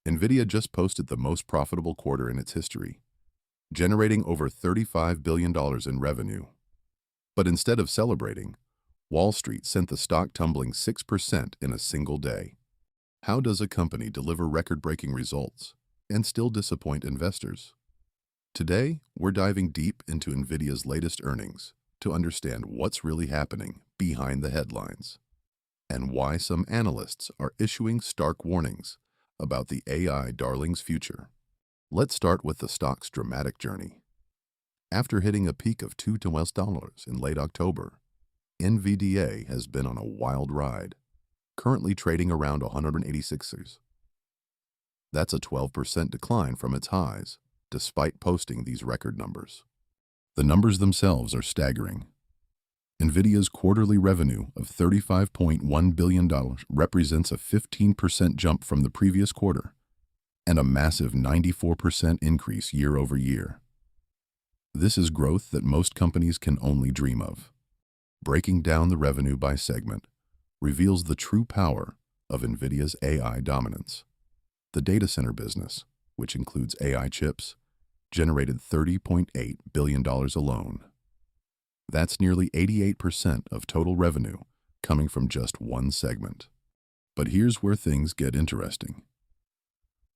Nvidia just posted the most profitable quarter in its history, generating over $35 billion in revenue. But instead of celebrating, Wall Street sent the stock tumbling 6% in a single day. How does a company deliver record-breaking results and still disappoint investors? Today, we're diving deep into Nvidia's latest earnings to understand what's really happening behind the headlines and why some analysts are issuing stark warnings about the AI darling's future. Let's start with the stock's dramatic journey. After hitting a peak of $212 in late October, NVDA has been on a wild ride, currently trading around 186ers. That's a 12% decline from its highs, despite posting these record numbers. The numbers themselves are staggering. Nvidia's quarterly revenue of $35.1 billion represents a 15% jump from the previous quarter and a massive 94% increase year over year. This is growth that most companies can only dream of. Breaking down the revenue by segment reveals the true power of Nvidia's AI dominance. The data center business, which includes AI chips, generated $30.8 billion alone. That's nearly 88% of total revenue coming from just one segment. But here's where things get interesting.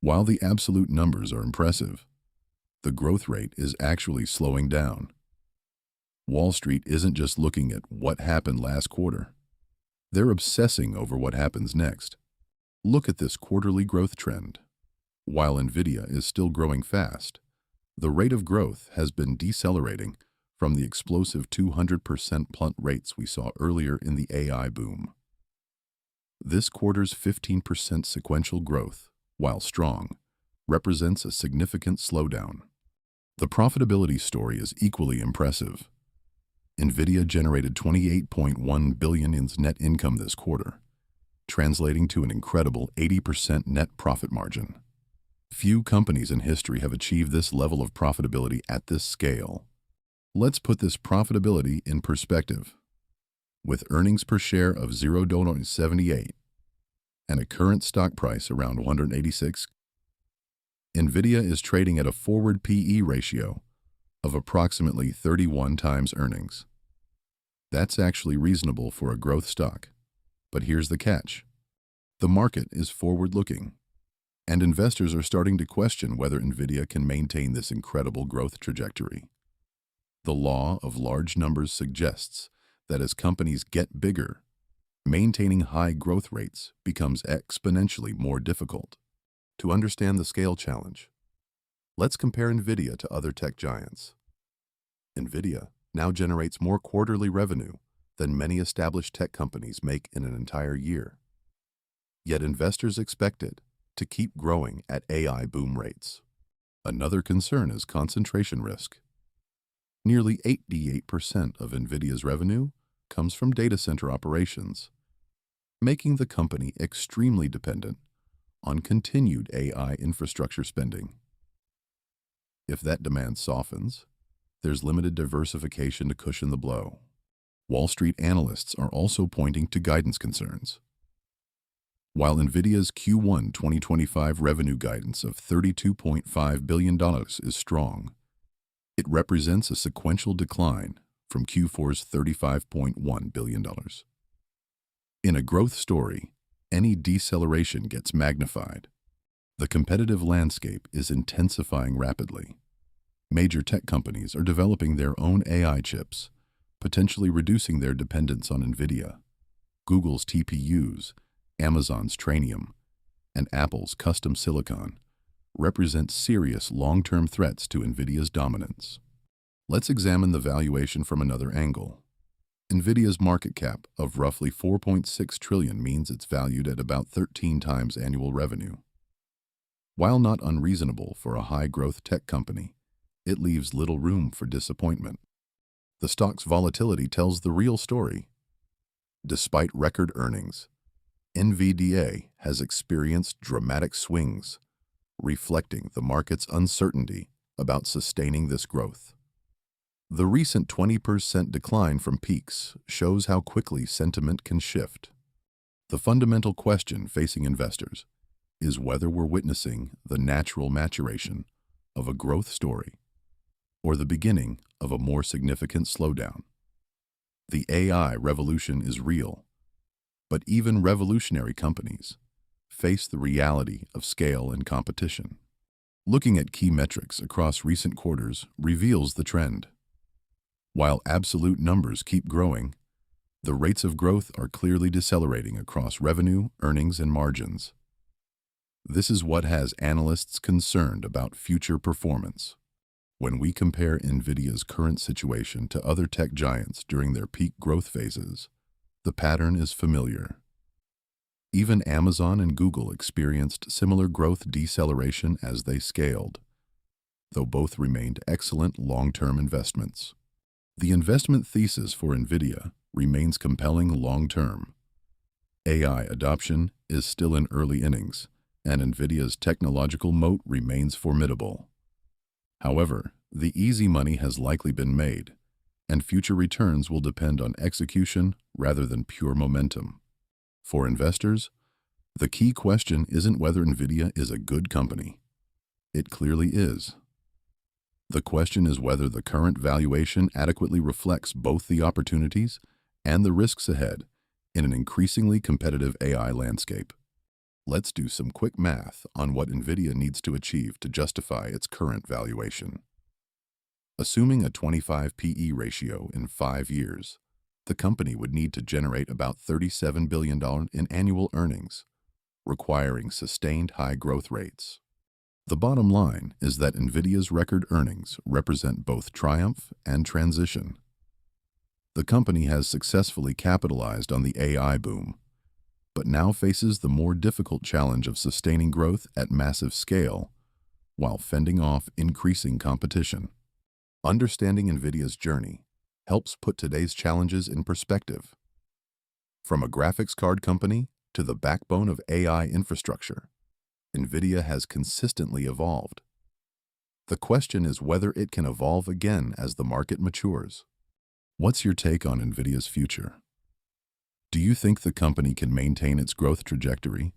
While the absolute numbers are impressive, the growth rate is actually slowing down. Wall Street isn't just looking at what happened last quarter. They're obsessing over what happens next. Look at this quarterly growth trend. While Nvidia is still growing fast, the rate of growth has been decelerating from the explosive 200% plus rates we saw earlier in the AI boom. This quarter's 15% sequential growth, while strong, represents a significant slowdown. The profitability story is equally impressive. Nvidia generated $28.1 billion in net income this quarter, translating to an incredible 80% net profit margin. Few companies in history have achieved this level of profitability at this scale. Let's put this profitability in perspective. With earnings per share of $0.78 and a current stock price around 186, Nvidia is trading at a forward PE ratio of approximately 31 times earnings. That's actually reasonable for a growth stock. But here's the catch. The market is forward-looking, and investors are starting to question whether Nvidia can maintain this incredible growth trajectory. The law of large numbers suggests that as companies get bigger, maintaining high growth rates becomes exponentially more difficult. To understand the scale challenge, let's compare Nvidia to other tech giants. Nvidia now generates more quarterly revenue than many established tech companies make in an entire year. Yet investors expect it to keep growing at AI boom rates. Another concern is concentration risk. Nearly 88% of Nvidia's revenue comes from data center operations, making the company extremely dependent on continued AI infrastructure spending. If that demand softens, there's limited diversification to cushion the blow. Wall Street analysts are also pointing to guidance concerns. While Nvidia's Q1 2025 revenue guidance of $32.5 billion is strong, it represents a sequential decline from Q4's $35.1 billion. In a growth story, any deceleration gets magnified. The competitive landscape is intensifying rapidly. Major tech companies are developing their own AI chips, potentially reducing their dependence on Nvidia. Google's TPUs, Amazon's Trainium, and Apple's custom silicon represent serious long-term threats to Nvidia's dominance. Let's examine the valuation from another angle. Nvidia's market cap of roughly $4.6 trillion means it's valued at about 13 times annual revenue. While not unreasonable for a high-growth tech company, it leaves little room for disappointment. The stock's volatility tells the real story. Despite record earnings, NVDA has experienced dramatic swings, reflecting the market's uncertainty about sustaining this growth. The recent 20% decline from peaks shows how quickly sentiment can shift. The fundamental question facing investors is whether we're witnessing the natural maturation of a growth story or the beginning of a more significant slowdown. The AI revolution is real, but even revolutionary companies face the reality of scale and competition. Looking at key metrics across recent quarters reveals the trend. While absolute numbers keep growing, the rates of growth are clearly decelerating across revenue, earnings, and margins. This is what has analysts concerned about future performance. When we compare Nvidia's current situation to other tech giants during their peak growth phases, the pattern is familiar. Even Amazon and Google experienced similar growth deceleration as they scaled, though both remained excellent long-term investments. The investment thesis for Nvidia remains compelling long-term. AI adoption is still in early innings, and Nvidia's technological moat remains formidable. However, the easy money has likely been made, and future returns will depend on execution rather than pure momentum. For investors, the key question isn't whether Nvidia is a good company. It clearly is. The question is whether the current valuation adequately reflects both the opportunities and the risks ahead in an increasingly competitive AI landscape. Let's do some quick math on what Nvidia needs to achieve to justify its current valuation. Assuming a 25 PE ratio in 5 years, the company would need to generate about $37 billion in annual earnings, requiring sustained high growth rates. The bottom line is that Nvidia's record earnings represent both triumph and transition. The company has successfully capitalized on the AI boom, but now faces the more difficult challenge of sustaining growth at massive scale while fending off increasing competition. Understanding Nvidia's journey helps put today's challenges in perspective. From a graphics card company to the backbone of AI infrastructure, Nvidia has consistently evolved. The question is whether it can evolve again as the market matures. What's your take on Nvidia's future? Do you think the company can maintain its growth trajectory,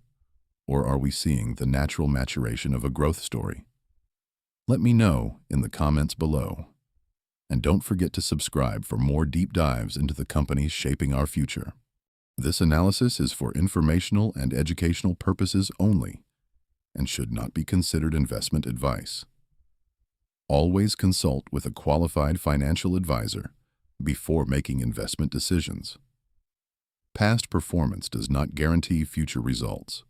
or are we seeing the natural maturation of a growth story? Let me know in the comments below. And don't forget to subscribe for more deep dives into the companies shaping our future. This analysis is for informational and educational purposes only and should not be considered investment advice. Always consult with a qualified financial advisor before making investment decisions. Past performance does not guarantee future results.